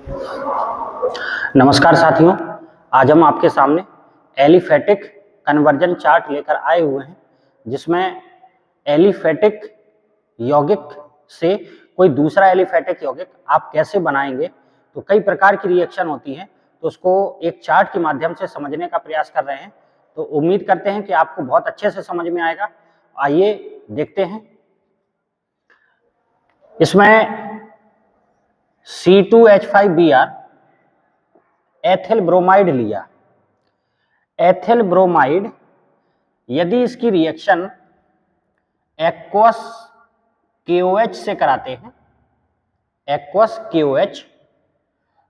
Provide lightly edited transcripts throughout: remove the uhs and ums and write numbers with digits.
नमस्कार साथियों, आज हम आपके सामने एलिफेटिक कन्वर्जन चार्ट लेकर आए हुए हैं, जिसमें एलिफेटिक यौगिक से कोई दूसरा एलिफेटिक यौगिक आप कैसे बनाएंगे। तो कई प्रकार की रिएक्शन होती हैं, तो उसको एक चार्ट के माध्यम से समझने का प्रयास कर रहे हैं। तो उम्मीद करते हैं कि आपको बहुत अच्छे से समझ में आएगा। आइए देखते हैं। इसमें C2H5Br एथिल ब्रोमाइड लिया। एथिल ब्रोमाइड यदि इसकी रिएक्शन एक्वस KOH से कराते हैं, एक्वस KOH,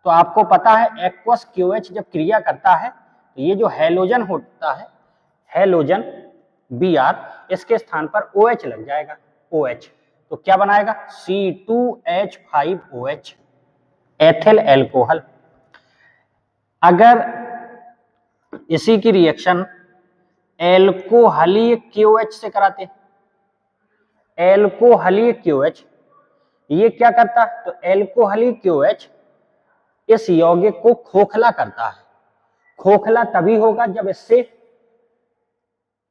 तो आपको पता है एक्वस KOH जब क्रिया करता है तो ये जो हैलोजन होता है, हैलोजन Br, इसके स्थान पर OH लग जाएगा, OH। तो क्या बनाएगा? C2H5OH, ethyl alcohol. अगर इसी की रिएक्शन एल्कोहलीय KOH से कराते हैं, एल्कोहलीय KOH ये क्या करता है? तो एल्कोहलीय KOH इस यौगिक को खोखला करता है। खोखला तभी होगा जब इससे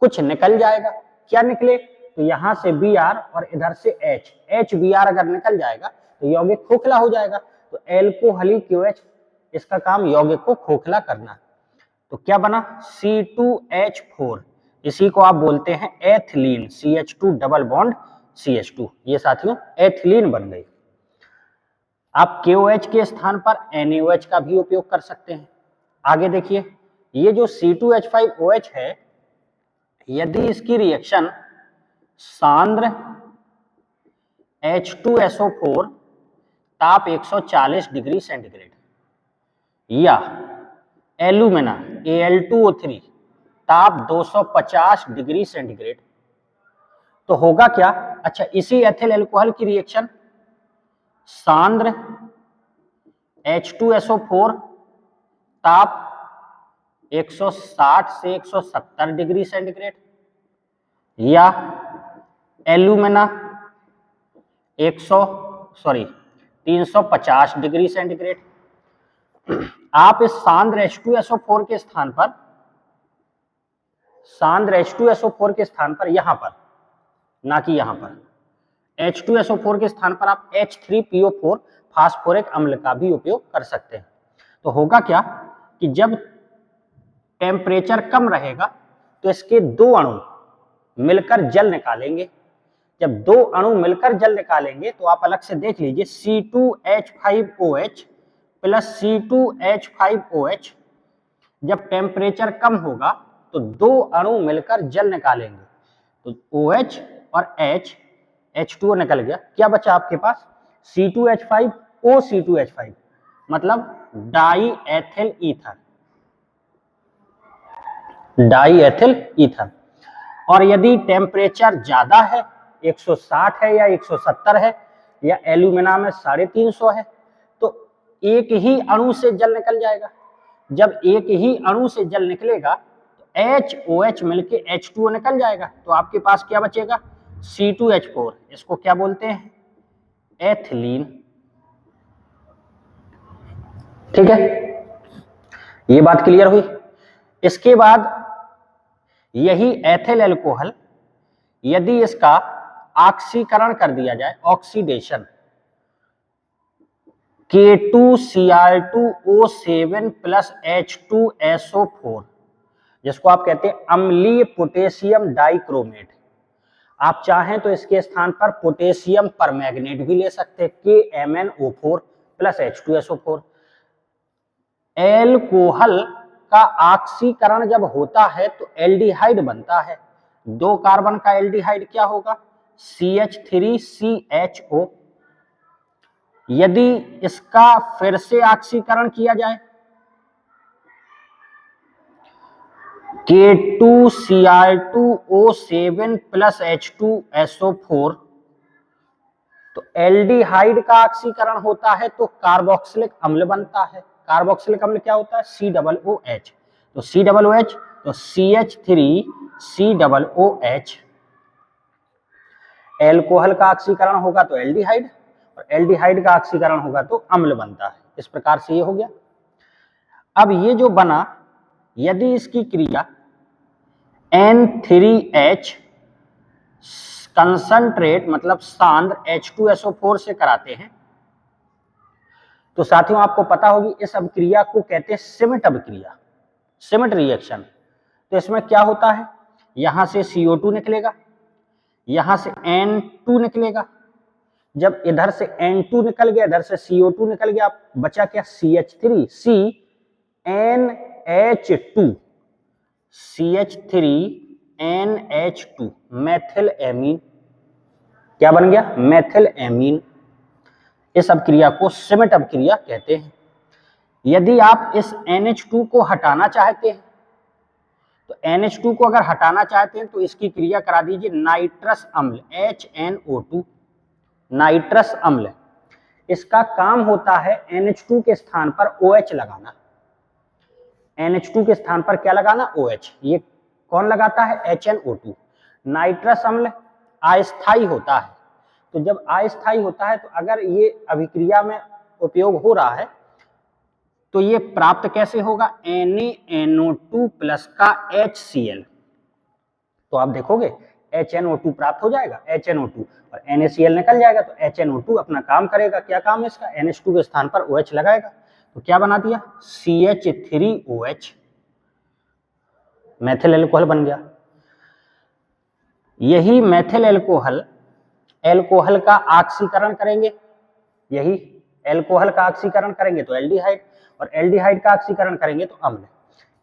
कुछ निकल जाएगा। क्या निकले? तो यहां से Br और इधर से HBr अगर निकल जाएगा तो यौगिक खोखला हो जाएगा। तो एल्कोहलीय KOH इसका काम यौगिक को खोखला करना। तो क्या बना? C2H4, इसी को आप बोलते हैं ethylene, CH2 double bond CH2। ये साथियों एथिलीन बन गई। आप KOH के स्थान पर NaOH का भी उपयोग कर सकते हैं। आगे देखिए, ये जो C2H5OH है, यदि इसकी रिएक्शन सांद्र H2SO4 ताप 140 डिग्री सेंटीग्रेड या एल्यूमिना Al2O3 ताप 250 डिग्री सेंटीग्रेड, तो होगा क्या? अच्छा, इसी एथिल एल्कोहल की रिएक्शन सांद्र H2SO4 ताप 160 से 170 डिग्री सेंटीग्रेड या एल्यूमिना 350 डिग्री सेंटीग्रेड। आप इस सांद्र H2SO4 के स्थान पर, सांद्र H2SO4 के स्थान पर, यहां पर, ना कि यहां पर, H2SO4 के स्थान पर आप H3PO4 फास्फोरिक अम्ल का भी उपयोग कर सकते हैं। तो होगा क्या कि जब टेम्परेचर कम रहेगा तो इसके दो अणु मिलकर जल निकालेंगे। जब दो अणु मिलकर जल निकालेंगे तो आप अलग से देख लीजिए, C2H5OH प्लस C2H5OH, जब टेम्परेचर कम होगा तो दो अणु मिलकर जल निकालेंगे। तो OH और H2O निकल गया। क्या बचा आपके पास? C2H5OC2H5, मतलब die ethyl ether, die ethyl ether. और यदि टेम्परेचर ज्यादा है, 160 है या 170 है या एल्यूमिना में 350 है, तो एक ही अणु से जल निकल जाएगा। जब एक ही अणु से जल निकलेगा तो HOH मिलके H2O निकल जाएगा। तो आपके पास क्या बचेगा? C2H4, इसको क्या बोलते हैं? एथिलीन। ठीक है, ये बात क्लियर हुई। इसके बाद यही एथिल एल्कोहल यदि इसका ऑक्सीकरण कर दिया जाए, ऑक्सीडेशन, K2Cr2O7 प्लस H2SO4, जिसको आप कहते हैं अम्लीय पोटेशियम डाइक्रोमेट। आप चाहें तो इसके स्थान पर पोटेशियम परमैंगनेट भी ले सकते हैं, KMnO4 प्लस H2SO4। एल्कोहल का ऑक्सीकरण जब होता है तो एल्डिहाइड बनता है। दो कार्बन का एल्डिहाइड क्या होगा? CH3CHO। यदि इसका फिर से ऑक्सीकरण किया जाए, K2Cr2O7 प्लस H2SO4, तो एल्डिहाइड का ऑक्सीकरण होता है तो कार्बोक्सिलिक अम्ल बनता है। कार्बोक्सिलिक अम्ल क्या होता है? COOH। तो COOH, तो CH3COOH। एल्कोहल का ऑक्सीकरण होगा तो एल्डिहाइड, और एल्डिहाइड का ऑक्सीकरण होगा तो अम्ल बनता है। इस प्रकार से ये हो गया। अब ये जो बना, यदि इसकी क्रिया N3H कंसंट्रेट मतलब सांद्र H2SO4 से कराते हैं तो साथियों आपको पता होगी इस अभिक्रिया को कहते हैं सिमिट अभिक्रिया, सिमिट रिएक्शन। तो इसमें क्या होता है, यहां से CO2 निकलेगा, यहां से N2 निकलेगा। जब इधर से N2 निकल गया, इधर से CO2 निकल गया, बचा क्या CH3 CnH2 CH3NH2 methyl amine. क्या बन गया, मेथिल एमीन। इस अभिक्रिया को सिमिट अभिक्रिया कहते हैं। यदि आप इस NH2 को हटाना चाहते हैं तो NH2 को अगर हटाना चाहते हैं तो इसकी क्रिया करा दीजिए नाइट्रस अम्ल HNO2, नाइट्रस अम्ल। इसका काम होता है NH2 के स्थान पर OH लगाना। NH2 के स्थान पर क्या लगाना, OH। ये कौन लगाता है, HNO2। नाइट्रस अम्ल अस्थायी होता है, तो जब अस्थायी होता है तो अगर ये अभिक्रिया में उपयोग हो रहा है तो ये प्राप्त कैसे होगा, NaNO2 प्लस का HCl। तो आप देखोगे HNO2 प्राप्त हो जाएगा, HNO2 और NaCl निकल जाएगा, तो HNO2 अपना काम करेगा। क्या काम है इसका, NH2 के स्थान पर OH लगाएगा, तो क्या बना दिया CH3OH, मैथिल एल्कोहल बन गया। यही मैथिल एल्कोहल एल्कोहल का ऑक्सीकरण करेंगे, यही एल्कोहल का ऑक्सीकरण करेंगे तो एल्डिहाइड, और एल्डिहाइड का ऑक्सीकरण करेंगे तो अम्ल।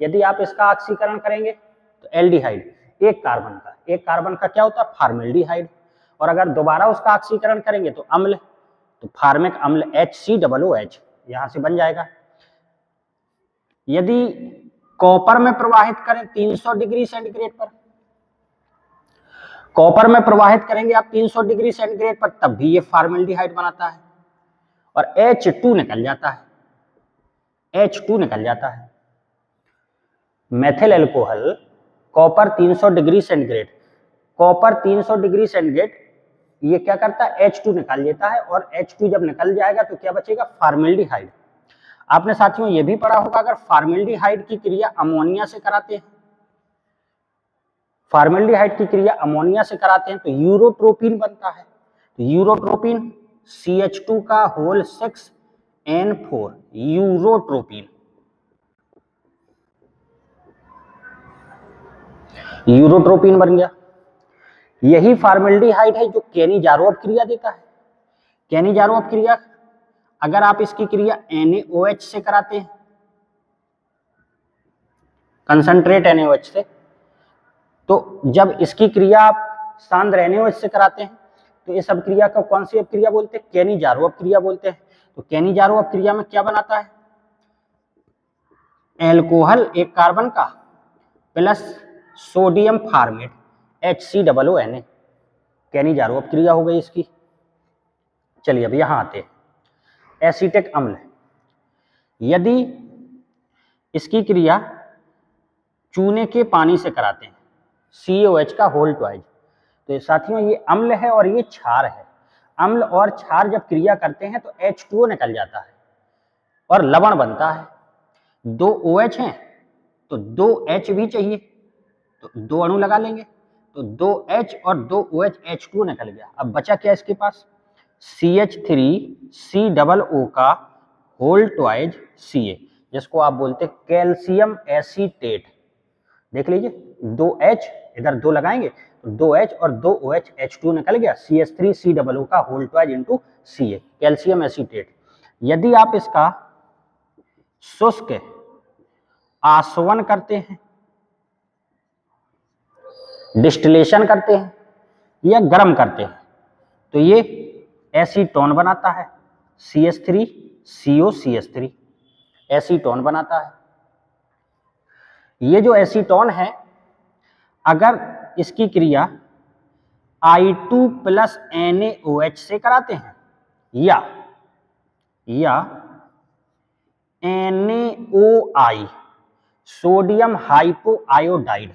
यदि आप इसका ऑक्सीकरण करेंगे तो एल्डिहाइड, एक कार्बन का क्या होता है, फार्मेल्डिहाइड, और अगर दोबारा उसका ऑक्सीकरण करेंगे तो अम्ल, तो फार्मिक अम्ल HCOOH यहां से बन जाएगा। यदि कॉपर में प्रवाहित करें 300 डिग्री सेंटीग्रेड पर, कॉपर में प्रवाहित करेंगे आप 300 डिग्री सेंटीग्रेड पर, तब भी ये फार्मेल्डिहाइड बनाता है और H2 निकल जाता है, H2 निकल जाता है। Methyl alcohol copper 300 degree centigrade, copper 300 degree centigrade ये क्या करता है, H2 निकाल लेता है, और H2 जब निकल जाएगा तो क्या बचेगा, फार्मेल्डिहाइड। आपने साथियों ये भी पढ़ा होगा, अगर फार्मेल्डिहाइड की क्रिया अमोनिया से कराते हैं, फार्मेल्डिहाइड की क्रिया अमोनिया से कराते हैं तो यूरोट्रोपिन बनता है। तो यूरोट्रोपिन CH2 का होल 6N4 यूरोट्रोपिन, यूरोट्रोपिन बन गया। यही फार्मेल्डिहाइड है जो केनी-जारोव क्रिया देता है। केनी-जारोव क्रिया अगर आप इसकी क्रिया NaOH से कराते हैं, कंसंट्रेट NaOH से, तो जब इसकी क्रिया आप सांद्र NaOH से कराते हैं तो इस अभिक्रिया को कौन सी अभिक्रिया बोलते हैं, केनी-जारोव क्रिया बोलते हैं। तो केनी-जारोव क्रिया में क्या बनाता है, एल्कोहल एक कार्बन का प्लस सोडियम फार्मेट HCOONA, केनी-जारोव क्रिया हो गई इसकी। चलिए अब यहां आते हैं, एसीटिक अम्ल। यदि इसकी क्रिया चूने के पानी से कराते हैं, COH का होल ट्वाइज, तो साथियों ये अम्ल है और ये क्षार है। अम्ल और क्षार जब क्रिया करते हैं तो H2O निकल जाता है और लवण बनता है। 2 OH हैं तो 2 H भी चाहिए, तो 2 अणु लगा लेंगे, तो 2 H और 2 OH H2O निकल गया। अब बचा क्या इसके पास, CH3COO का होल ट्वाइज Ca, जिसको आप बोलते हैं कैल्शियम एसीटेट। देख लीजिए 2H इधर 2 लगाएंगे तो 2H और 2 OH H2 निकल गया, CH3COO का whole twice into Ca, calcium acetate. यदि आप इसका शुष्क आसवन करते हैं, डिस्टिलेशन करते हैं या गर्म करते हैं तो ये एसीटोन बनाता है, CH3COCH3 एसीटोन बनाता है। ये जो एसीटोन है अगर इसकी क्रिया I2 प्लस NaOH से कराते हैं या NaOI सोडियम हाइपोआयोडाइड,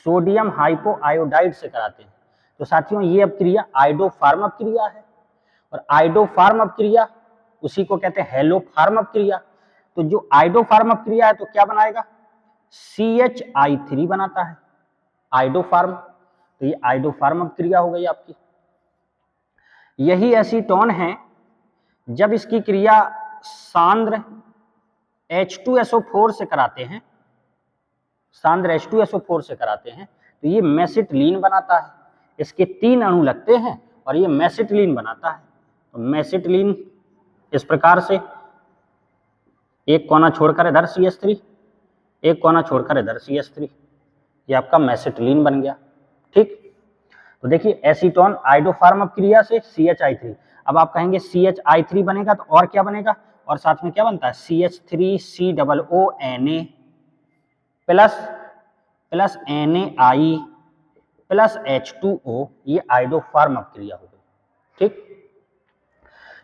सोडियम हाइपोआयोडाइड से कराते हैं तो साथियों ये अब क्रिया आइडोफार्म अब क्रिया है। और आइडोफार्म अब क्रिया उसी को कहते हैं हेलोफार्म अपक्रिया। तो जो आइडोफार्म अपक्रिया है तो क्या बनाएगा, CH3 बनाता है आइडोफार्म। तो ये आइडोफार्म अपक्रिया हो गई आपकी। यही एसीटोन है, जब इसकी क्रिया सांद्र H2SO4 से कराते हैं, सांद्र H2SO4 से कराते हैं तो ये मेसिटिलीन बनाता है। इसके 3 अणु लगते हैं और ये मेसिटिलीन बनाता है। तो मेसिटिलीन इस प्रकार से एक कोना छोड़कर इधर CH3, एक कोना छोड़कर इधर CH3, ये आपका मेसिटिलीन बन गया। ठीक, तो देखिए एसीटोन आइडोफार्म अपक्रिया से CH3। अब आप कहेंगे CH3 बनेगा तो और क्या बनेगा, और साथ में क्या बनता है CH3COONA plus NaI plus H2O, ये आइडोफार्म अपक्रिया हो गई। ठीक,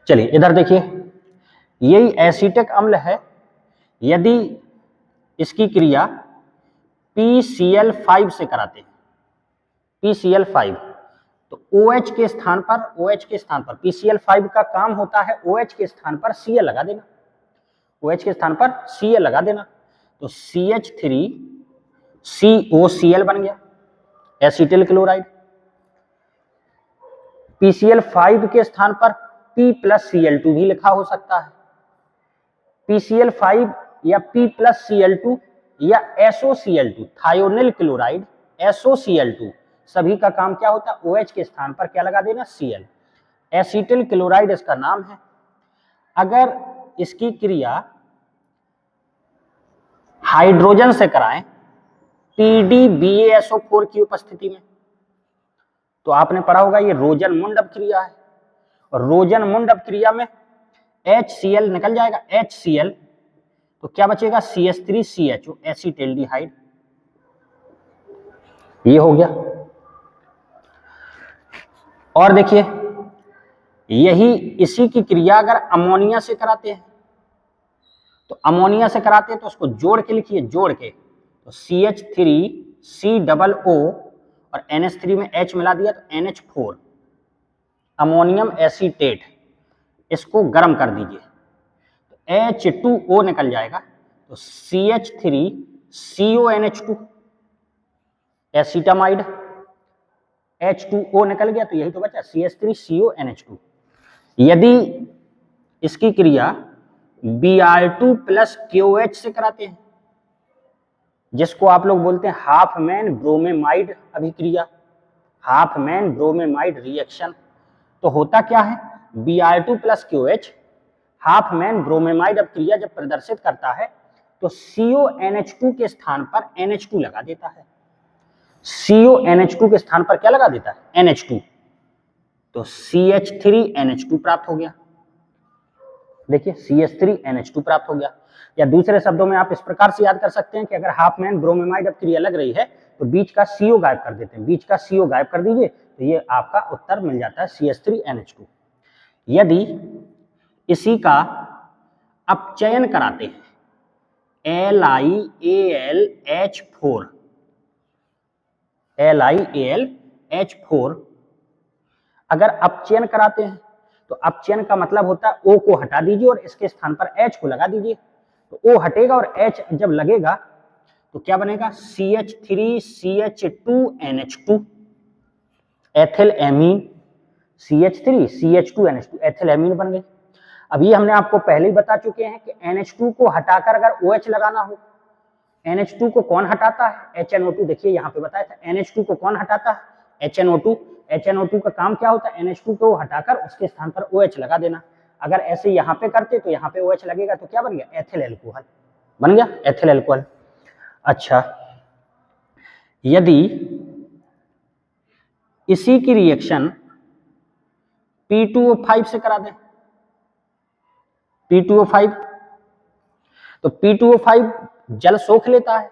चलिए इधर देखिए, यही एसीटिक अम्ल है, यदि इसकी क्रिया PCl5 से कराते हैं, PCl5, तो OH के स्थान पर PCl5 का काम होता है OH के स्थान पर Cl लगा देना, OH के स्थान पर Cl लगा देना। तो CH3COCl बन गया एसिटिल क्लोराइड। PCl5 के स्थान पर P+Cl2 भी लिखा हो सकता है। PCl5 या P+Cl2 या SOCl2, थायोनिल क्लोराइड, SOCl2, सभी का काम क्या होता है, OH के स्थान पर क्या लगा देना, Cl। एसिटिल क्लोराइड इसका नाम है। अगर इसकी क्रिया हाइड्रोजन से कराएं PDBaSO4 की उपस्थिति में, तो आपने पढ़ा होगा ये रोजन-मुंड अपक्रिया है, और रोजन-मुंड अपक्रिया में HCl निकल जाएगा, HCl, तो क्या बचेगा CH3CHO, एसिटिल्डिहाइड, ये हो गया। और देखिए यही इसी की क्रिया अगर अमोनिया से कराते हैं, तो अमोनिया से कराते हैं तो उसको जोड़ के लिखिए, जोड़ के, तो CH3COO और NH3 में H मिला दिया तो NH4, अमोनियम एसीटेट, इसको गर्म कर दीजिए तो H2O निकल जाएगा, तो CH3CONH2 एसीटामाइड, H2O निकल गया तो यही तो बचा CH3CONH2। यदि इसकी क्रिया Br2 प्लस KOH से कराते हैं, जिसको आप लोग बोलते हैं हाफमैन ब्रोमेमाइड अभिक्रिया, हाफमैन ब्रोमेमाइड रिएक्शन, तो होता क्या है, Br2 plus KOH Hopman bromamide अभिक्रिया जब प्रदर्शित करता है तो CONH2 के स्थान पर NH2 लगा देता है, CONH2 के स्थान पर क्या लगा देता है, NH2, तो CH3NH2 प्राप्त हो गया। देखिए CH3NH2 प्राप्त हो गया। या दूसरे शब्दों में आप इस प्रकार से याद कर सकते हैं कि अगर हाफमैन ब्रोमेमाइड अपक्रिया लग रही है तो बीच का CO गायब कर देते हैं, बीच का CO गायब कर दीजिए तो ये आपका उत्तर मिल जाता है CH3NH2। यदि इसी का अपचयन कराते हैं LiAlH4, अगर अपचयन कराते हैं तो अपचयन का मतलब होता है O को हटा दीजिए और इसके स्थान पर H को लगा दीजिए, तो O हटेगा और H जब लगेगा तो क्या बनेगा, CH3CH2NH2 ethyl amine, CH3CH2NH2 ethyl amine बन गए। अब ये हमने आपको पहले ही बता चुके हैं कि NH2 को हटाकर अगर OH लगाना हो, NH2 को कौन हटाता है, HNO2। देखिए यहाँ पे बताया था NH2 को कौन हटाता है, HNO2। HNO2 का काम क्या होता है, NH2 को हटाकर उसके स्थान पर OH लगा देना। अगर ऐसे यहाँ पे करते तो यहाँ पे OH लगेगा तो क्या बन गया, एथिल एल्कोहल बन गया, एथिल एल्कोहल। अच्छा, यदि इसी की रिएक्शन P2O5 से करा दें, P2O5, तो P2O5 जल सोख लेता है,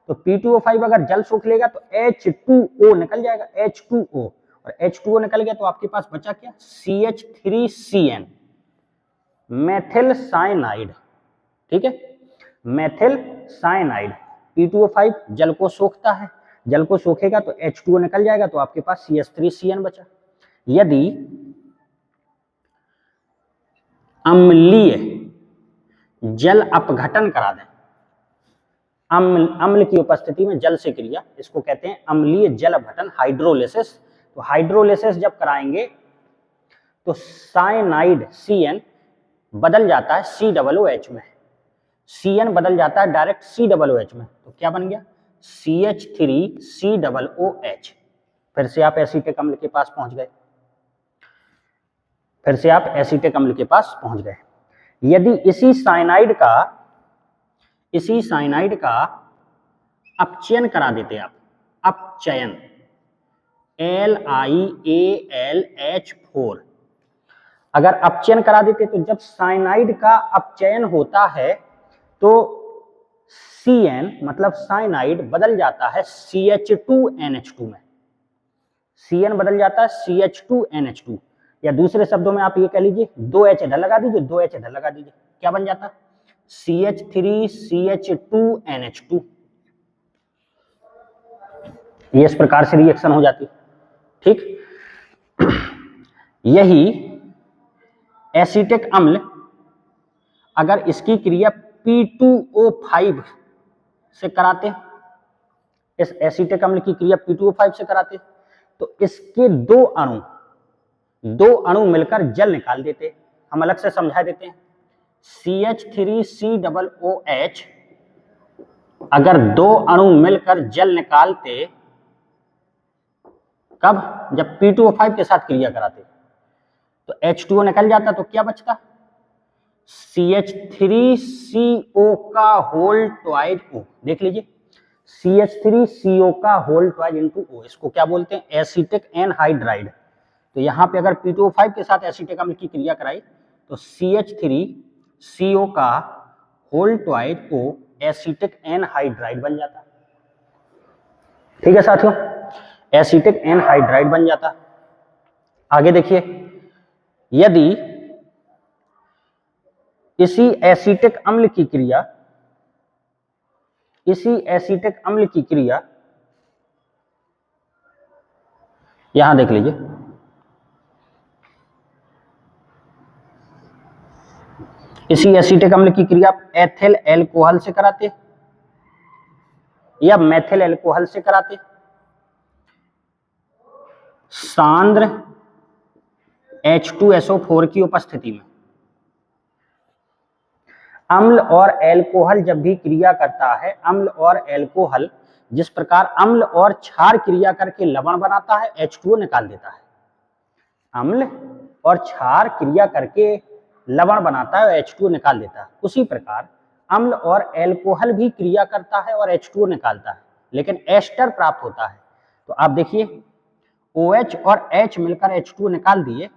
तो P2O5 अगर जल सोख लेगा तो H2O निकल जाएगा, H2O, और H2O निकल गया तो आपके पास बचा क्या, CH3CN, मेथिल साइनाइड। ठीक है, मेथिल साइनाइड। P2O5 जल को सोखता है, जल को सोखेगा तो H2O निकल जाएगा तो आपके पास CH3CN बचा। यदि अम्लीय जल अपघटन करा दें, अम्ल की उपस्थिति में जल से क्रिया, इसको कहते हैं अम्लीय जल अपघटन, हाइड्रोलिसिस। तो हाइड्रोलिसिस जब कराएंगे तो साइनाइड CN बदल जाता है COOH में, CN बदल जाता है डायरेक्ट COOH में, तो क्या बन गया CH3COOH। फिर से आप एसीटिक अम्ल के पास पहुंच गए, फिर से आप एसीटिक अम्ल के पास पहुंच गए। यदि इसी साइनाइड का अपचयन करा देते आप, अपचयन LiAlH4, अगर अपचयन करा देते तो जब साइनाइड का अपचयन होता है तो CN मतलब साइनाइड बदल जाता है CH2NH2 में, CN बदल जाता है CH2NH2, या दूसरे शब्दों में आप ये कह लीजिए 2H इधर लगा दीजिए, 2H इधर लगा दीजिए, क्या बन जाता CH3CH2NH2। ये इस प्रकार से रिएक्शन हो जाती, ठीक। यही एसीटिक अम्ल अगर इसकी क्रिया P2O5 से कराते, इस एसीटिक अम्ल की क्रिया P2O5 से कराते तो इसके दो अणु मिलकर जल निकाल देते। हम अलग से समझा देते हैं, CH3COOH अगर दो अणु मिलकर जल निकालते, कब? जब P2O5 के साथ क्रिया कराते तो H2O निकल जाता, तो क्या बचता CH3CO का होल ट्वाइस O। देख लीजिए CH3CO का होल ट्वाइस इंटू O, इसको क्या बोलते हैं एसीटिक एनहाइड्राइड। तो यहाँ पे अगर P2O5 के साथ एसीटिक अम्ल की क्रिया कराई तो CH3CO का whole twice O acetic anhydride बन जाता, ठीक है साथियों, एसीटिक एनहाइड्राइड बन जाता। आगे देखिए, यदि इसी एसीटिक अम्ल की क्रिया यहां देख लीजिए, इसी एसीटिक अम्ल की क्रिया एथिल एल्कोहल से कराते या मेथिल एल्कोहल से कराते, सांद्र H2SO4 की उपस्थिति में। अम्ल और एल्कोहल जब भी क्रिया करता है, अम्ल और एल्कोहल जिस प्रकार अम्ल और क्षार क्रिया करके लवण बनाता है, H2O निकाल देता है, अम्ल और क्षार क्रिया करके लवण बनाता है, H2O निकाल देता है। उसी प्रकार अम्ल और एल्कोहल भी क्रिया करता है और H2O निकालता है, लेकिन एस्टर प्राप्त होता है। तो आप देखिए OH और H मिलकर H2O निकाल दिए,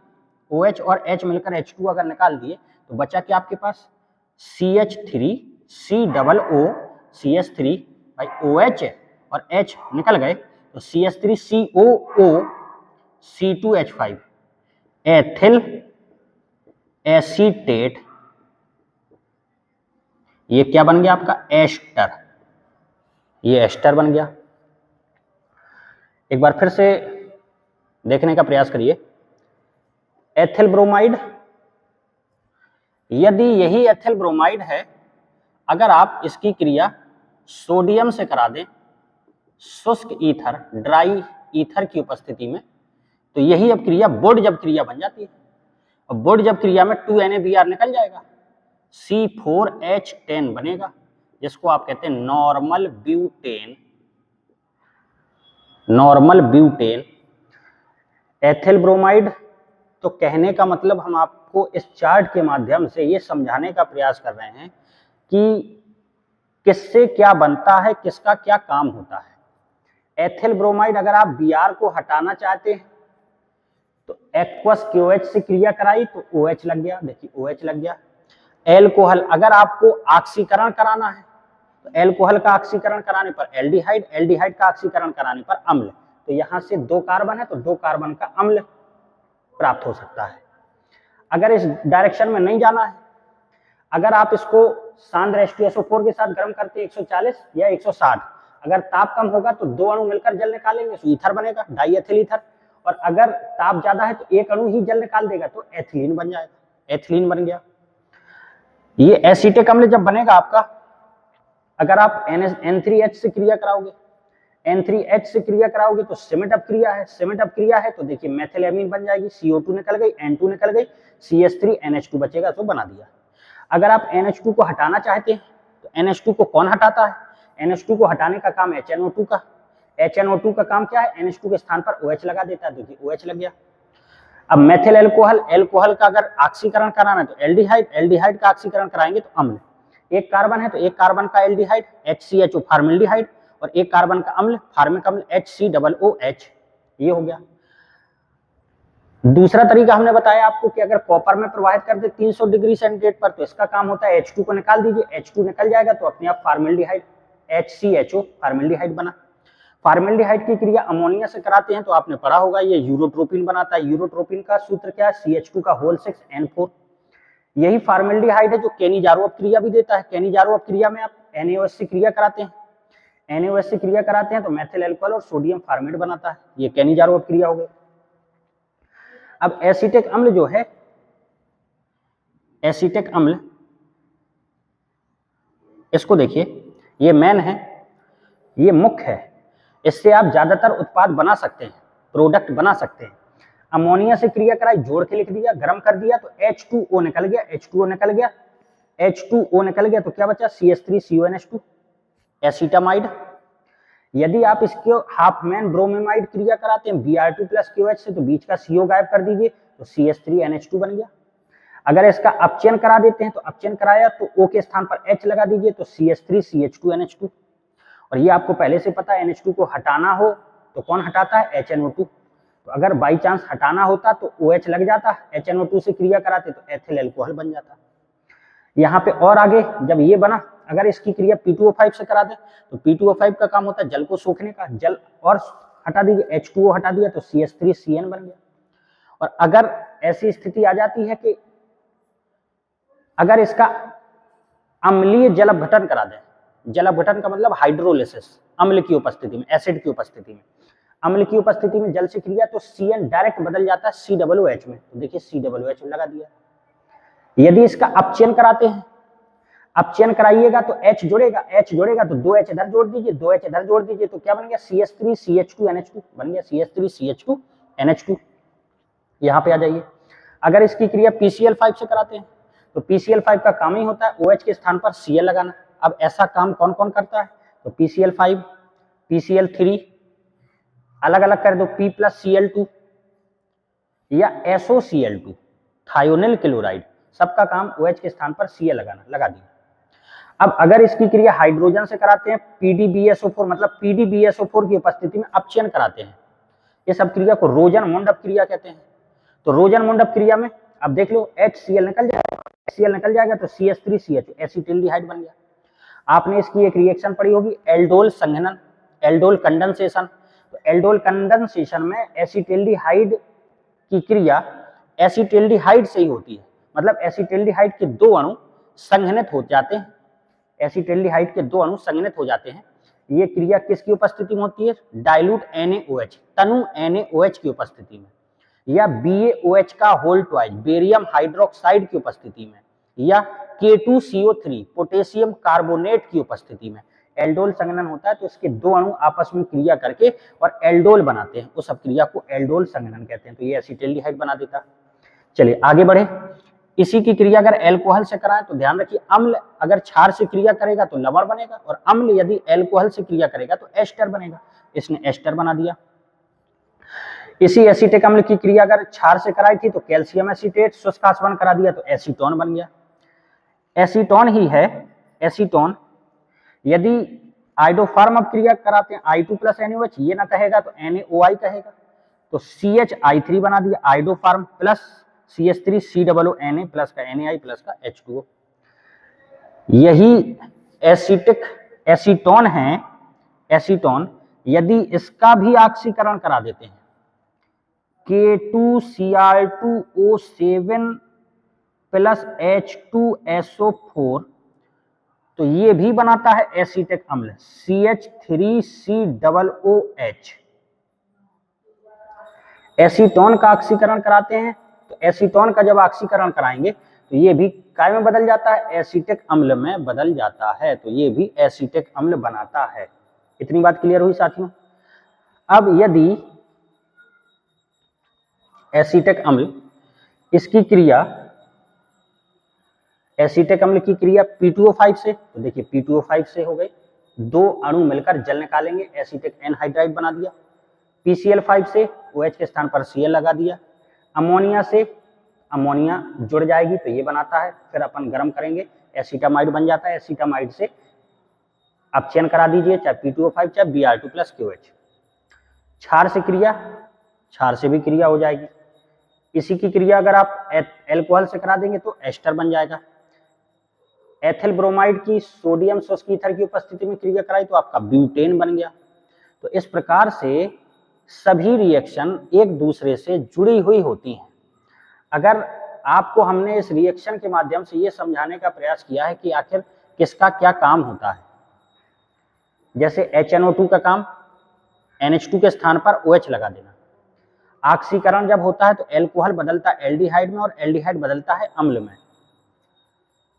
OH और H मिलकर H2O अगर निकाल दिए तो बचा क्या आपके पास CH3COO, CH3 भाई OH और H निकल गए तो CH3COO C2H5 एथिल एसीटेट, ये क्या बन गया आपका एस्टर, ये एस्टर बन गया। एक बार फिर से देखने का प्रयास करिए, एथिल ब्रोमाइड, यदि यही एथिल ब्रोमाइड है, अगर आप इसकी क्रिया सोडियम से करा दें, शुष्क ईथर, ड्राई ईथर की उपस्थिति में, तो यही अब क्रिया बोर्ड जब क्रिया बन जाती है। अब बोर्ड जब क्रिया में 2NaBr निकल जाएगा, C4H10 बनेगा, जिसको आप कहते हैं नॉर्मल ब्यूटेन। एथिल ब्रोमाइड, तो कहने का मतलब हम आपको इस चार्ट के माध्यम से ये समझाने का प्रयास कर रहे हैं कि किससे क्या बनता है, किसका क्या काम होता है। एथिल ब्रोमाइड अगर आप Br को हटाना चाहते हैं तो एक्वस KOH से क्रिया कराई तो OH लग गया, देखिए OH लग गया। एल्कोहल अगर आपको ऑक्सीकरण कराना है तो एल्कोहल का ऑक्सीकरण कराने पर एल्डिहाइड, एल्डिहाइड का ऑक्सीकरण कराने पर अम्ल, तो यहां से 2 कार्बन है तो 2 कार्बन का अम्ल प्राप्त हो सकता है। अगर इस डायरेक्शन में नहीं जाना है, अगर आप इसको सांद्र H2SO4 के साथ गर्म करते 140 या 160, अगर ताप कम होगा तो 2 अणु मिलकर जल निकालेंगे तो ईथर बनेगा, डाईएथिल ईथर, और अगर ताप ज्यादा है तो 1 अणु ही जल निकाल देगा तो एथिलीन बन जाएगा, एथिलीन बन गया। ये एसीटिक अम्ल जब बनेगा आपका, अगर आप N3H से क्रिया कराओगे, N3H से क्रिया कराओगे तो सिमेट अप क्रिया है, सिमेट अप क्रिया है तो देखिए मेथिलेमीन बन जाएगी, CO2 निकल गई, N2 निकल गई, CH3NH2 बचेगा तो बना दिया। अगर आप NH2 को हटाना चाहते हैं तो NH2 को कौन हटाता है? NH2 को हटाने का काम HNO2 का। HNO2 का काम क्या है? NH2 के स्थान पर OH लगा देता है, देखिए OH लग गया। अब मेथिल एल्कोहल, एल्कोहल का अगर ऑक्सीकरण कराना है तो एल्डिहाइड, एल्डिहाइड का ऑक्सीकरण कराएंगे तो अम्ल। एक कार्बन है तो एक कार्बन का एल्डिहाइड HCHO फार्मिल्डिहाइड, और एक कार्बन का अम्ल फार्मिक अम्ल HCOOH, ये हो गया। दूसरा तरीका हमने बताया आपको कि अगर कॉपर में प्रवाहित कर दे 300 डिग्री सेंटीग्रेड पर तो इसका काम होता है H2 को निकाल दीजिए, H2 निकल जाएगा तो अपने आप फार्मिल्डिहाइड HCHO फार्मिल्डिहाइड बना। फार्मिल्डिहाइड की क्रिया अमोनिया से कराते हैं तो आपने पढ़ा होगा, ये यूरोट्रोपिन बनाता है। यूरोट्रोपिन का सूत्र क्या है? CH2 का होल 6N4। यही फार्मिल्डिहाइड है जो केनिजारोव क्रिया भी देता है। केनिजारोव क्रिया में आप NaOH से क्रिया कराते हैं, NaOH से क्रिया कराते हैं तो मेथिल एल्कोहल और सोडियम फार्मेट बनाता है, ये केनिजारोव क्रिया हो गई। अब एसीटिक अम्ल जो है, एसीटिक अम्ल, इसको देखिए, ये मेन है, ये मुख्य है, इससे आप ज्यादातर उत्पाद बना सकते हैं, प्रोडक्ट बना सकते हैं। अमोनिया से क्रिया कराई, जोड़ के लिख दिया, गर्म कर दिया तो H2O निकल गया, H2O निकल गया, H2O निकल गया तो क्या बचा? CH3CONH2 एसीटामाइड। यदि आप इसको हाफमैन ब्रोमेमाइड क्रिया कराते हैं Br2+KOH से तो बीच का CO गायब कर दीजिए तो CH3NH2 बन गया। अगर इसका अपचयन करा देते हैं तो अपचयन कराया तो O के स्थान पर H लगा दीजिए तो CH3CH2NH2। और ये आपको पहले से पता है, NH2 को हटाना हो तो कौन हटाता है? HNO2। तो अगर बाई चांस हटाना होता तो OH लग जाता, HNO2 से क्रिया कराते तो एथिल एल्कोहल बन जाता। यहाँ पे और आगे जब ये बना, अगर इसकी क्रिया P2O5 से करा दे तो P2O5 का काम होता है जल को सोखने का, जल और हटा दीजिए, H2O हटा दिया तो CH3CN बन गया। और अगर ऐसी स्थिति आ जाती है कि अगर इसका अम्लीय जल अपघटन करा दें, जल अपघटन का मतलब हाइड्रोलिसिस, अम्ल की उपस्थिति में, एसिड की उपस्थिति में, अम्ल की उपस्थिति में जल से क्रिया तो CN डायरेक्ट बदल जाता है COOH में, तो देखिए COOH लगा दिया। यदि इसका अपचयन कराते हैं, अपचयन कराइएगा तो H जोड़ेगा, H जोड़ेगा तो 2H इधर जोड़ दीजिए, 2H इधर जोड़ दीजिए तो क्या बन गया? CH3CH2NH2 बन गया, CH3CH2NH2। यहाँ पे आ जाइए। अगर इसकी क्रिया PCl5 से कराते हैं तो PCl5 का काम ही होता है OH के स्थान पर Cl लगाना। अब ऐसा काम कौन कौन करता है? तो PCl5, PCl3, अलग अलग कर दो, P+Cl2 या SOCl2, थायोनिल क्लोराइड, सबका काम OH के स्थान पर Cl लगाना, लगा दिया। अब अगर इसकी क्रिया हाइड्रोजन से कराते हैं, PDBSO4 मतलब PDBSO4 की उपस्थिति में अपचयन कराते हैं, ये सब क्रिया को रोजन मुंडअप क्रिया कहते हैं। तो रोजन मुंडअप क्रिया में अब देख लो, HCl निकल जाएगा, HCl निकल जाएगा तो CH3CH एसिटिल्डिहाइड बन गया। आपने इसकी एक रिएक्शन पढ़ी होगी, एल्डोल संघनन, एल्डोल कंडेंसेशन। तो एल्डोल कंडेंसेशन में एसिटिल्डिहाइड की क्रिया एसिटिल्डिहाइड से ही होती है, मतलब एसिटिल्डिहाइड के दो अणु संघनित हो जाते हैं, एसिटिल्डिहाइड के दो अणु संघनित हो जाते हैं। ये क्रिया किसकी उपस्थिति में होती है? डाइल्यूट NaOH, तनु NaOH की उपस्थिति में, या BaOH का होल ट्वाइस, बेरियम हाइड्रोक्साइड की उपस्थिति में, या K2CO3 पोटेशियम कार्बोनेट की उपस्थिति में एल्डोल संघनन होता है। तो इसके दो अणु आपस में क्रिया करके और एल्डोल बनाते हैं, उस सब क्रिया को एल्डोल संघनन कहते हैं। तो ये एसिटिल्डिहाइड बना देता। चलिए आगे बढ़े। इसी की क्रिया अगर एल्कोहल से कराएं तो ध्यान रखिए, अम्ल अगर क्षार से क्रिया करेगा तो लवण बनेगा, और अम्ल यदि एल्कोहल से क्रिया करेगा तो एस्टर बनेगा। इसने एस्टर बना दिया। इसी एसीटिक अम्ल की क्रिया अगर क्षार से कराई थी तो कैल्शियम एसीटेट, शुष्क आसवन करा दिया तो एसीटोन बन गया। एसीटोन ही है, एसीटोन। यदि आइडोफार्म अब क्रिया कराते हैं I2+NaOH, ये ना कहेगा तो NaOI कहेगा, तो CHI3 बना दिया, आइडोफार्म प्लस CH3COONA प्लस का NaI प्लस का H2O। यही एसिटिक एसीटोन है, एसीटोन। यदि इसका भी ऑक्सीकरण करा देते हैं K2Cr2O7 प्लस H2SO4 तो ये भी बनाता है एसीटिक अम्ल CH3COOH। एसीटोन का ऑक्सीकरण कराते हैं तो एसीटोन का जब ऑक्सीकरण कराएंगे तो ये भी काय में बदल जाता है? एसीटिक अम्ल में बदल जाता है। तो ये भी एसीटिक अम्ल बनाता है। इतनी बात क्लियर हुई साथियों। अब यदि एसीटिक अम्ल इसकी क्रिया, एसीटिक अम्ल की क्रिया P2O5 से, तो देखिए P2O5 से हो गई, 2 अणु मिलकर जल निकालेंगे, एसीटिक एनहाइड्राइड बना दिया। PCl5 से OH के स्थान पर Cl लगा दिया। अमोनिया से अमोनिया जुड़ जाएगी तो ये बनाता है, फिर अपन गर्म करेंगे, एसीटामाइड बन जाता है। एसीटामाइड से आप चयन करा दीजिए, चाहे P2O5 चाहे Br2 + KOH। क्षार से क्रिया, क्षार से भी क्रिया हो जाएगी। इसी की क्रिया अगर आप एल्कोहल से करा देंगे तो एस्टर बन जाएगा। एथिल ब्रोमाइड की सोडियम शुष्क ईथर की उपस्थिति में क्रिया कराई तो आपका ब्यूटेन बन गया। तो इस प्रकार से सभी रिएक्शन एक दूसरे से जुड़ी हुई होती हैं। अगर आपको हमने इस रिएक्शन के माध्यम से ये समझाने का प्रयास किया है कि आखिर किसका क्या काम होता है, जैसे HNO2 का काम NH2 के स्थान पर OH लगा देना। ऑक्सीकरण जब होता है तो एल्कोहल बदलता है एल्डिहाइड में और एल्डिहाइड बदलता है अम्ल में।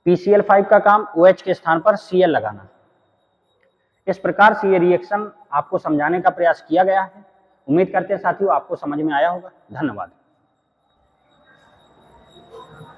PCl5 का काम OH के स्थान पर Cl लगाना। इस प्रकार से ये रिएक्शन आपको समझाने का प्रयास किया गया है। उम्मीद करते हैं साथियों आपको समझ में आया होगा। धन्यवाद।